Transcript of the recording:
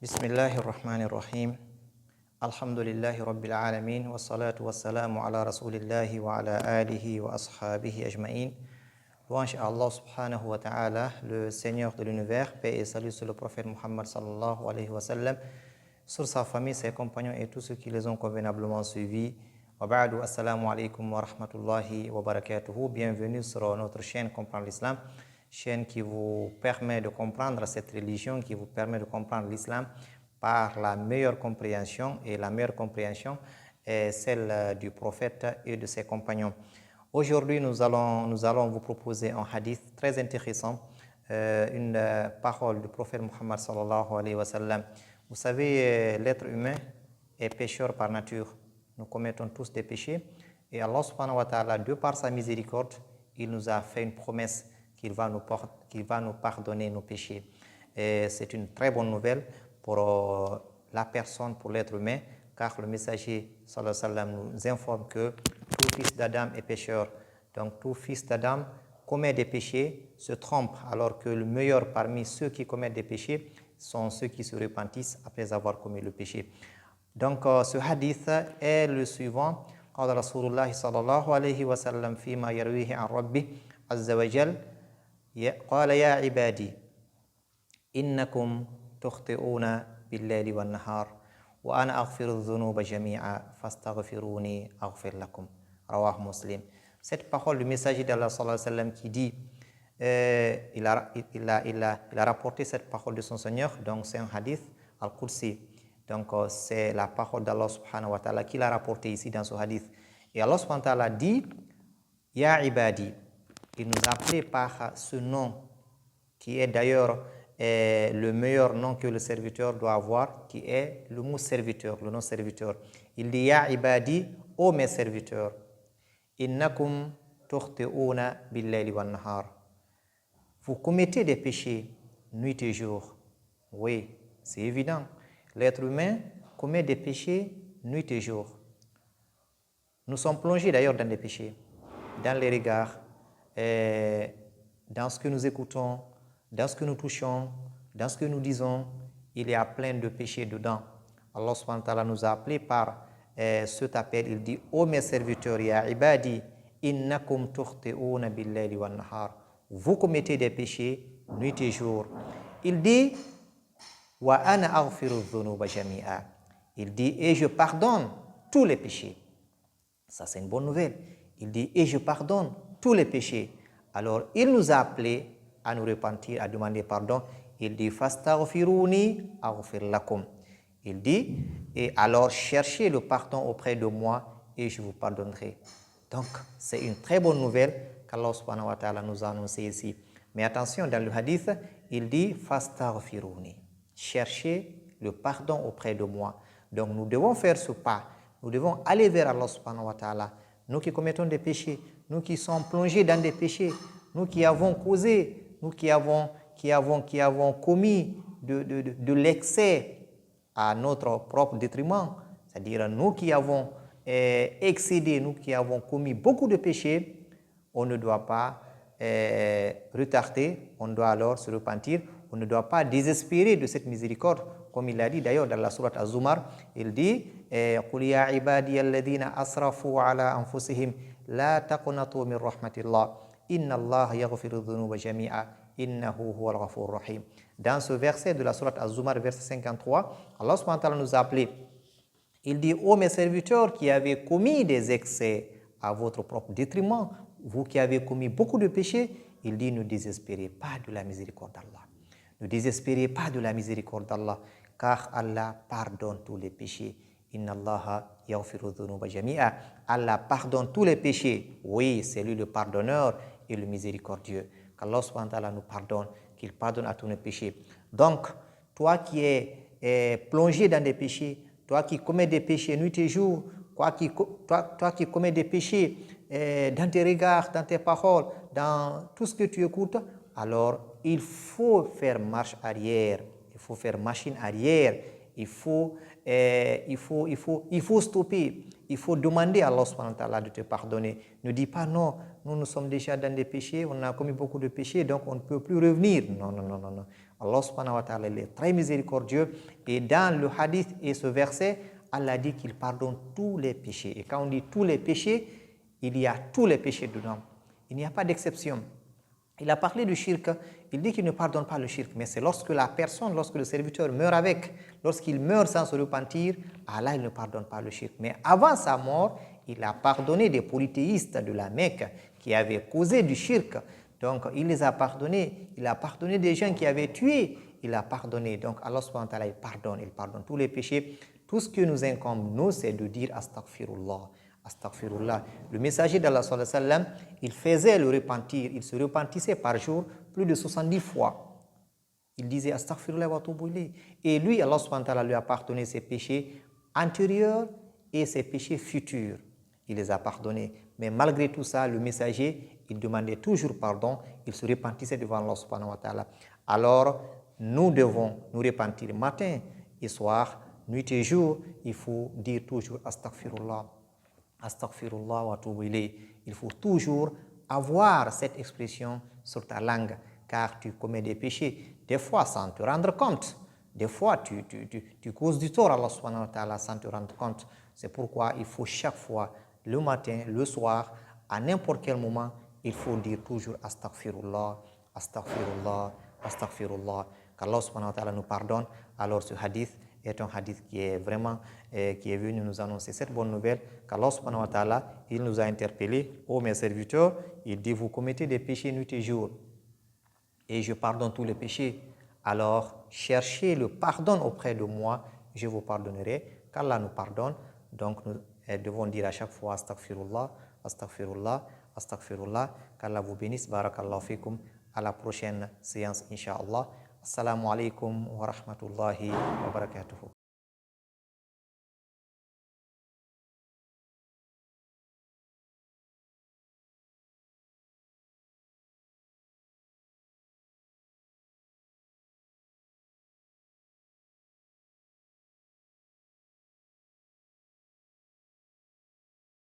Bismillahirrahmanirrahim. Alhamdulillahi Rabbil Alamin. Wa salatu wa salamu ala Rasulillahi wa ala alihi wa ashabihi ajma'in. Louange à Allah subhanahu wa ta'ala, le Seigneur de l'univers, paix et salut sur le prophète Muhammad sallallahu alayhi wa sallam, sur sa famille, ses compagnons et tous ceux qui les ont convenablement suivis. Wa ba'du, assalamu alaikum wa rahmatullahi wa barakatuhu. Bienvenue sur notre chaîne Comprendre l'Islam, chaîne qui vous permet de comprendre cette religion, qui vous permet de comprendre l'islam par la meilleure compréhension, et la meilleure compréhension est celle du prophète et de ses compagnons. Aujourd'hui, nous allons vous proposer un hadith très intéressant, une parole du prophète Muhammad sallallahu alayhi wa sallam. Vous savez, l'être humain est pécheur par nature. Nous commettons tous des péchés et Allah subhanahu wa ta'ala, de par sa miséricorde, il nous a fait une promesse qu'il va nous pardonner nos péchés. Et c'est une très bonne nouvelle pour la personne, pour l'être humain, car le messager sallallahu alayhi wa sallam nous informe que tout fils d'Adam est pécheur. Donc tout fils d'Adam commet des péchés, se trompe, alors que le meilleur parmi ceux qui commettent des péchés sont ceux qui se repentissent après avoir commis le péché. Donc ce hadith est le suivant. قال رسول الله صلى الله عليه وسلم فيما يرويه عن ربه عز وجل قال يا عبادي إنكم تخطئون بالليل والنهار وأنا أغفر الذنوب جميعا فاستغفروني أغفر لكم رواه مسلم. Cette parole du messager d'Allah sallallahu alayhi wa sallam qui dit, il a rapporté cette parole de son Seigneur, donc c'est un hadith al-Qudsi. Donc c'est la parole d'Allah subhanahu wa ta'ala qu'il a rapporté ici dans ce hadith. Et Allah subhanahu wa ta'ala dit, Ya ibadi, il nous a appelé par ce nom qui est d'ailleurs le meilleur nom que le serviteur doit avoir, qui est le mot serviteur, le nom serviteur. Il dit Ya ibadi, ô mes serviteurs, innakum tukhti'una bil-layli wan-nahar. Vous commettez des péchés nuit et jour. Oui, c'est évident. L'être humain commet des péchés nuit et jour. Nous sommes plongés d'ailleurs dans des péchés, dans les regards, dans ce que nous écoutons, dans ce que nous touchons, dans ce que nous disons. Il y a plein de péchés dedans. Allah subhanahu wa ta'ala nous a appelés par cet appel. Il dit, ô mes serviteurs, ya ibadi, innakum tukhti'una bil-layli wan-nahar. Vous commettez des péchés nuit et jour. Il dit, wa ana aghfiru dhunuba jami'a. Il dit, et je pardonne tous les péchés. Ça, c'est une bonne nouvelle. Il dit, et je pardonne tous les péchés. Alors, il nous a appelés à nous repentir, à demander pardon. Il dit, fastaghfiruni aghfir lakum. Il dit, et alors cherchez le pardon auprès de moi et je vous pardonnerai. Donc, c'est une très bonne nouvelle qu'Allah subhanahu wa ta'ala nous a annoncé ici. Mais attention, dans le hadith, il dit, fastaghfiruni. Cherchez le pardon auprès de moi. Donc, nous devons faire ce pas. Nous devons aller vers Allah subhanahu wa ta'ala. Nous qui commettons des péchés, nous qui sommes plongés dans des péchés, nous qui avons causé, nous qui avons commis de l'excès à notre propre détriment, c'est-à-dire nous qui avons excédé, nous qui avons commis beaucoup de péchés, on ne doit pas retarder, on doit alors se repentir, on ne doit pas désespérer de cette miséricorde, comme il a dit d'ailleurs dans la sourate Az-Zumar, il dit قُلْ يَا عِبَادِيَ الَّذِينَ أَسْرَفُوا عَلَى أَنفُسِهِمْ لَا تَقْنَطُوا مِنْ رَحْمَةِ اللَّهِ إِنَّ اللَّهَ يَغْفِرُ الذُّنُوبَ جَمِيعًا إِنَّهُ هُوَ الْغَفُورُ الرَّحِيمُ. Dans ce verset de la sourate Az-Zumar, verset 53, Allah subhanahu wa ta'ala nous a appelés. Il dit, ô mes serviteurs qui avez commis des excès à votre propre détriment, vous qui avez commis beaucoup de péchés, il dit, ne désespérez pas de la miséricorde d'Allah. Ne désespérez pas de la miséricorde d'Allah, car Allah pardonne tous les péchés. Inna Allaha yaghfiru dhunuba jami'a. Allah pardonne tous les péchés. Oui, c'est lui le pardonneur et le miséricordieux. Qu'Allah subhanahu wa ta'ala nous pardonne, qu'il pardonne à tous nos péchés. Donc, toi qui es plongé dans des péchés, toi qui commets des péchés nuit et jour, toi qui commets des péchés dans tes regards, dans tes paroles, dans tout ce que tu écoutes, alors il faut faire marche arrière, il faut faire machine arrière, il faut stopper, il faut demander à Allah subhanahu wa ta'ala de te pardonner. Ne dis pas non, nous sommes déjà dans des péchés, on a commis beaucoup de péchés, donc on ne peut plus revenir. Non. Allah subhanahu wa ta'ala est très miséricordieux. Et dans le hadith et ce verset, Allah dit qu'il pardonne tous les péchés. Et quand on dit tous les péchés, il y a tous les péchés dedans. Il n'y a pas d'exception. Il a parlé du shirk, il dit qu'il ne pardonne pas le shirk, mais c'est lorsque la personne, lorsque le serviteur meurt avec, lorsqu'il meurt sans se repentir, Allah il ne pardonne pas le shirk. Mais avant sa mort, il a pardonné des polythéistes de la Mecque qui avaient causé du shirk. Donc il les a pardonnés, il a pardonné des gens qui avaient tué, il a pardonné. Donc Allah subhanahu wa ta'ala il pardonne tous les péchés. Tout ce que nous incombe, nous, c'est de dire astaghfirullah. Astaghfirullah. Le messager d'Allah sallallahu alayhi wa sallam, il faisait le repentir, il se repentissait par jour plus de 70 fois. Il disait astaghfirullah wa atubu ilayh. Et lui, Allah subhanahu wa ta'ala lui a pardonné ses péchés antérieurs et ses péchés futurs. Il les a pardonnés. Mais malgré tout ça, le messager, il demandait toujours pardon, il se repentissait devant Allah subhanahu wa ta'ala. Alors, nous devons nous repentir matin et soir, nuit et jour, il faut dire toujours astaghfirullah. Astaghfirullah wa atubu ilayh. Il faut toujours avoir cette expression sur ta langue, car tu commets des péchés, des fois sans te rendre compte. Des fois, tu causes du tort à Allah subhanahu wa ta'ala sans te rendre compte. C'est pourquoi il faut chaque fois, le matin, le soir, à n'importe quel moment, il faut dire toujours astaghfirullah, astaghfirullah, astaghfirullah. Qu'Allah subhanahu wa ta'ala nous pardonne. Alors ce hadith est un hadith qui est vraiment, qui est venu nous annoncer cette bonne nouvelle, qu'Allah subhanahu wa ta'ala, il nous a interpellés, ô mes serviteurs, il dit, vous commettez des péchés nuit et jour, et je pardonne tous les péchés, alors cherchez le pardon auprès de moi, je vous pardonnerai, qu'Allah nous pardonne. Donc nous devons dire à chaque fois astaghfirullah, astaghfirullah, astaghfirullah, qu'Allah vous bénisse, barakallahu fikum, à la prochaine séance, incha'Allah. Assalamu alaikum wa rahmatullahi wa barakatuhu.